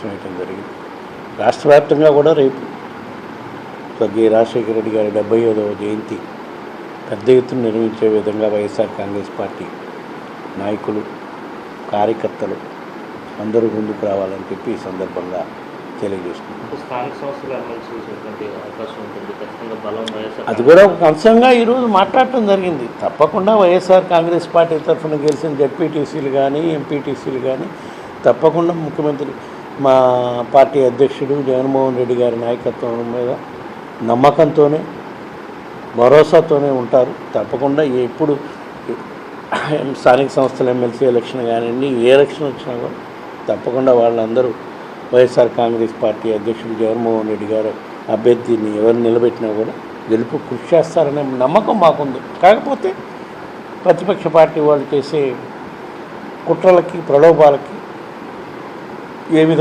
సమావేశం అయ్యడం జరిగింది. రాష్ట్ర వ్యాప్తంగా కూడా రేపు స్వర్గీయ రాజశేఖర రెడ్డి గారి 75వ జయంతి పెద్ద ఎత్తున నిర్వహించే విధంగా వైఎస్ఆర్ కాంగ్రెస్ పార్టీ నాయకులు, కార్యకర్తలు అందరూ ముందుకు రావాలని చెప్పి ఈ సందర్భంగా తెలియజేసుకుంటున్నాం. స్థానిక సంస్థలు ఎమ్మెల్సీ చూసేటువంటి అవకాశం ఉంటుంది. ఖచ్చితంగా బలం వైఎస్ఆర్ అది కూడా ఒక అంశంగా ఈరోజు మాట్లాడటం జరిగింది. తప్పకుండా వైఎస్ఆర్ కాంగ్రెస్ పార్టీ తరఫున గెలిచిన జడ్పీటీసీలు కానీ, ఎంపీటీసీలు కానీ తప్పకుండా ముఖ్యమంత్రి మా పార్టీ అధ్యక్షుడు జగన్మోహన్ రెడ్డి గారి నాయకత్వం మీద నమ్మకంతోనే, భరోసాతోనే ఉంటారు. తప్పకుండా ఎప్పుడు స్థానిక సంస్థల ఎమ్మెల్సీ ఎలక్షన్ కానివ్వండి, ఏ ఎలక్షన్ వచ్చినా కూడా తప్పకుండా వాళ్ళందరూ వైఎస్ఆర్ కాంగ్రెస్ పార్టీ అధ్యక్షుడు జగన్మోహన్ రెడ్డి గారు అభ్యర్థిని ఎవరు నిలబెట్టినా కూడా గెలుపు కృషి చేస్తారనే నమ్మకం మాకుంది. కాకపోతే ప్రతిపక్ష పార్టీ వాళ్ళు చేసే కుట్రలకి, ప్రలోభాలకి ఏ విధమైన